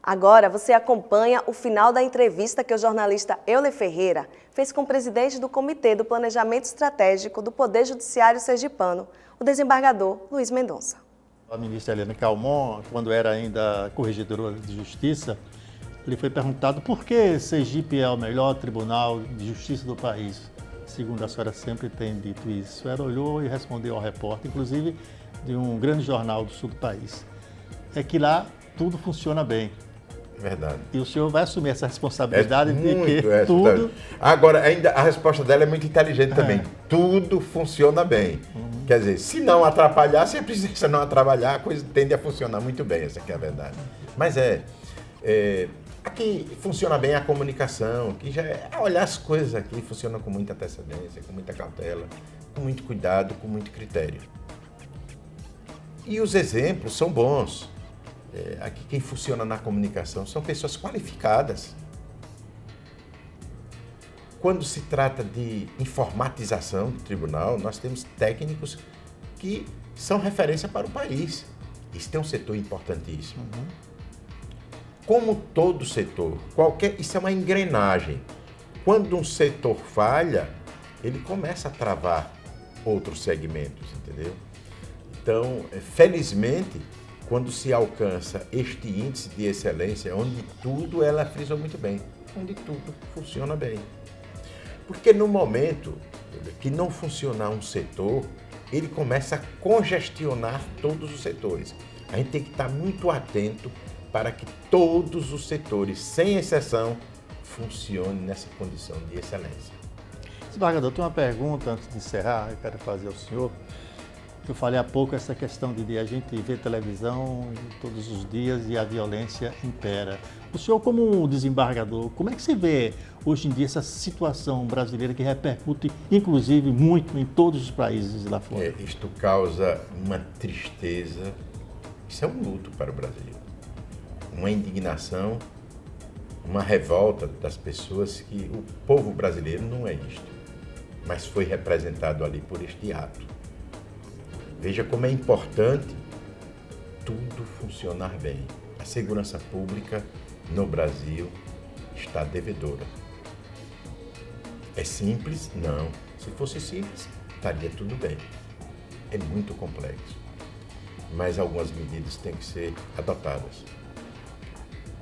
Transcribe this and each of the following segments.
Agora você acompanha o final da entrevista que o jornalista Euler Ferreira fez com o presidente do Comitê do Planejamento Estratégico do Poder Judiciário Sergipano, o desembargador Luiz Mendonça. A ministra Helena Calmon, quando era ainda corregedora de Justiça, ele foi perguntado por que Sergipe é o melhor tribunal de justiça do país. Segundo a senhora sempre tem dito isso. Ela olhou e respondeu ao repórter, inclusive de um grande jornal do sul do país, é que lá tudo funciona bem. Verdade. E o senhor vai assumir essa responsabilidade de que tudo... Agora, ainda a resposta dela é muito inteligente também. Tudo funciona bem. Quer dizer, se não atrapalhar, se a presidência não atrapalhar, a coisa tende a funcionar muito bem, essa aqui é a verdade. Mas aqui funciona bem a comunicação, que já olhar as coisas aqui funcionam com muita antecedência, com muita cautela, com muito cuidado, com muito critério. E os exemplos são bons. Aqui quem funciona na comunicação são pessoas qualificadas. Quando se trata de informatização do tribunal, nós temos técnicos que são referência para o país. Isso é um setor importantíssimo. Como todo setor, isso é uma engrenagem. Quando um setor falha, ele começa a travar outros segmentos, entendeu? Então, felizmente, quando se alcança este índice de excelência, onde tudo, ela frisou muito bem, onde tudo funciona bem. Porque no momento que não funcionar um setor, ele começa a congestionar todos os setores. A gente tem que estar muito atento para que todos os setores, sem exceção, funcionem nessa condição de excelência. Desembargador, eu tenho uma pergunta antes de encerrar, eu quero fazer ao senhor. Eu falei há pouco essa questão de a gente ver televisão todos os dias e a violência impera. O senhor, como um desembargador, como é que você vê hoje em dia essa situação brasileira que repercute, inclusive, muito em todos os países lá fora? Isto causa uma tristeza, isso é um luto para o Brasil. Uma indignação, uma revolta das pessoas que o povo brasileiro não é isto, mas foi representado ali por este ato. Veja como é importante tudo funcionar bem. A segurança pública no Brasil está devedora. É simples? Não. Se fosse simples, estaria tudo bem. É muito complexo. Mas algumas medidas têm que ser adotadas.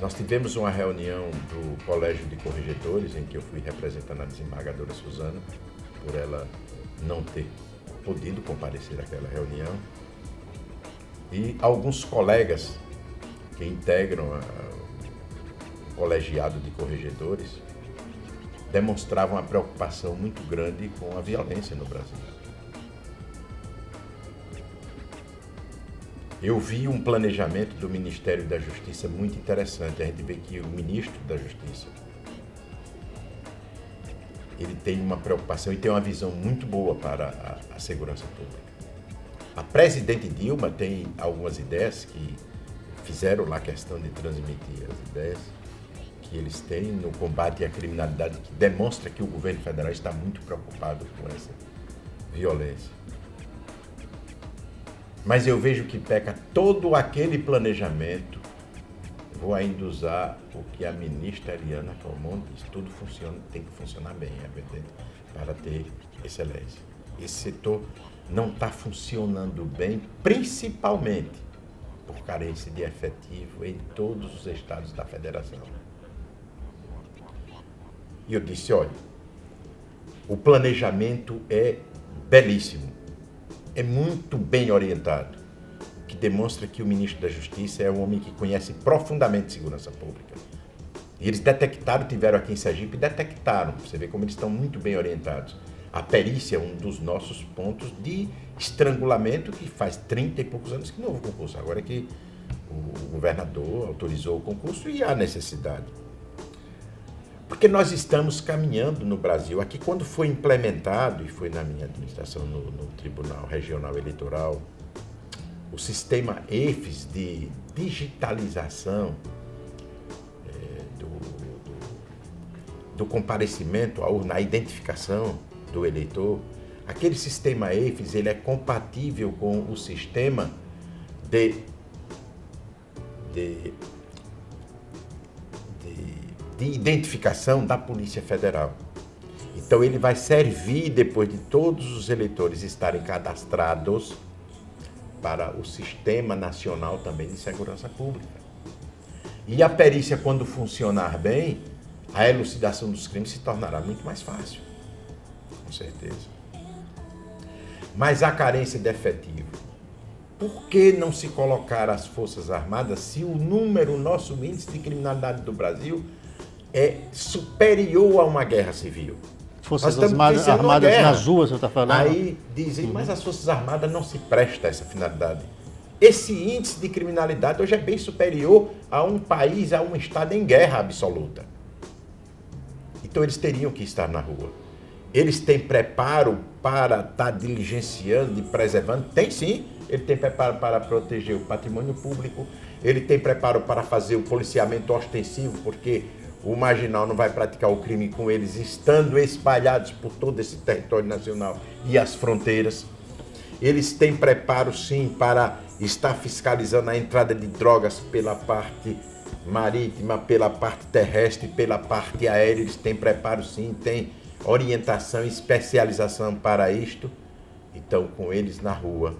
Nós tivemos uma reunião do Colégio de Corregedores, em que eu fui representando a desembargadora Suzana, por ela não ter podido comparecer àquela reunião, e alguns colegas que integram o colegiado de corregedores demonstravam uma preocupação muito grande com a violência no Brasil. Eu vi um planejamento do Ministério da Justiça muito interessante. A gente vê que o ministro da Justiça, ele tem uma preocupação e tem uma visão muito boa para a segurança pública. A presidente Dilma tem algumas ideias que fizeram lá a questão de transmitir as ideias que eles têm no combate à criminalidade, que demonstra que o governo federal está muito preocupado com essa violência. Mas eu vejo que peca todo aquele planejamento. Vou ainda usar o que a ministra Eliana Calmon diz, tudo funciona, tem que funcionar bem, é verdade, para ter excelência. Esse setor não está funcionando bem, principalmente por carência de efetivo em todos os estados da federação. E eu disse, olha, o planejamento é belíssimo, é muito bem orientado, que demonstra que o ministro da Justiça é um homem que conhece profundamente segurança pública. E eles detectaram, tiveram aqui em Sergipe e detectaram, você vê como eles estão muito bem orientados. A perícia é um dos nossos pontos de estrangulamento, que faz 30 e poucos anos que não houve concurso. Agora é que o governador autorizou o concurso e há necessidade. Porque nós estamos caminhando no Brasil. Aqui, quando foi implementado, e foi na minha administração no Tribunal Regional Eleitoral, o sistema EFES de digitalização do comparecimento à urna, a identificação do eleitor, aquele sistema EFES, ele é compatível com o sistema de de identificação da Polícia Federal. Então ele vai servir, depois de todos os eleitores estarem cadastrados, para o Sistema Nacional também de Segurança Pública. E a perícia, quando funcionar bem, a elucidação dos crimes se tornará muito mais fácil, com certeza. Mas a carência de efetivo. Por que não se colocar as Forças Armadas se o nosso índice de criminalidade do Brasil é superior a uma guerra civil? Forças Armadas nas ruas, você está falando? Aí dizem, mas as Forças Armadas não se prestam a essa finalidade. Esse índice de criminalidade hoje é bem superior a um país, a um estado em guerra absoluta. Então eles teriam que estar na rua. Eles têm preparo para estar diligenciando e preservando? Tem sim. Ele tem preparo para proteger o patrimônio público, ele tem preparo para fazer o policiamento ostensivo, porque o marginal não vai praticar o crime com eles estando espalhados por todo esse território nacional e as fronteiras. Eles têm preparo, sim, para estar fiscalizando a entrada de drogas pela parte marítima, pela parte terrestre, pela parte aérea. Eles têm preparo, sim, têm orientação e especialização para isto. Então, com eles na rua,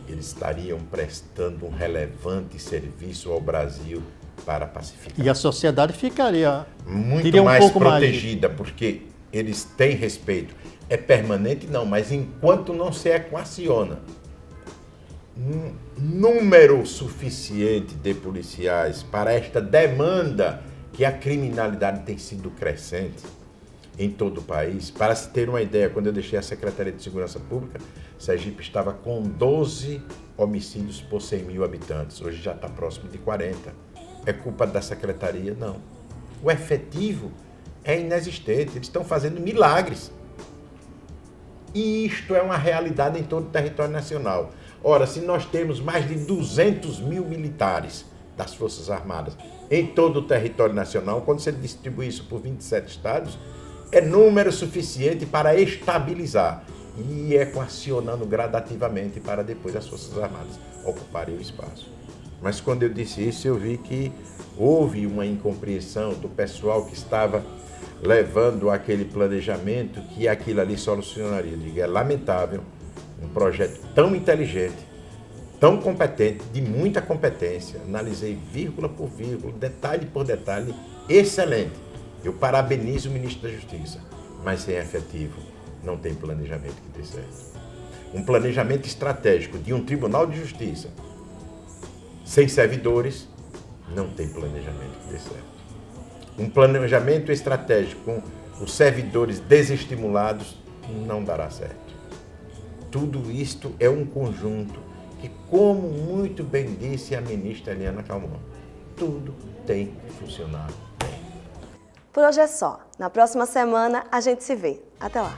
eles estariam prestando um relevante serviço ao Brasil para pacificar. E a sociedade ficaria muito mais protegida, porque eles têm respeito. É permanente? Não, mas enquanto não se equaciona um número suficiente de policiais para esta demanda que a criminalidade tem sido crescente em todo o país. Para se ter uma ideia, quando eu deixei a Secretaria de Segurança Pública, Sergipe estava com 12 homicídios por 100 mil habitantes. Hoje já está próximo de 40. É culpa da Secretaria? Não. O efetivo é inexistente. Eles estão fazendo milagres. E isto é uma realidade em todo o território nacional. Ora, se nós temos mais de 200 mil militares das Forças Armadas em todo o território nacional, quando você distribui isso por 27 estados, é número suficiente para estabilizar e equacionando gradativamente para depois as Forças Armadas ocuparem o espaço. Mas quando eu disse isso, eu vi que houve uma incompreensão do pessoal que estava levando aquele planejamento que aquilo ali solucionaria. Eu digo, é lamentável um projeto tão inteligente, tão competente, de muita competência, analisei vírgula por vírgula, detalhe por detalhe, excelente. Eu parabenizo o ministro da Justiça, mas sem efetivo não tem planejamento que dê certo. Um planejamento estratégico de um Tribunal de Justiça sem servidores não tem planejamento que dê certo. Um planejamento estratégico com os servidores desestimulados não dará certo. Tudo isto é um conjunto que, como muito bem disse a ministra Eliana Calmon, tudo tem que funcionar bem. Por hoje é só. Na próxima semana a gente se vê. Até lá.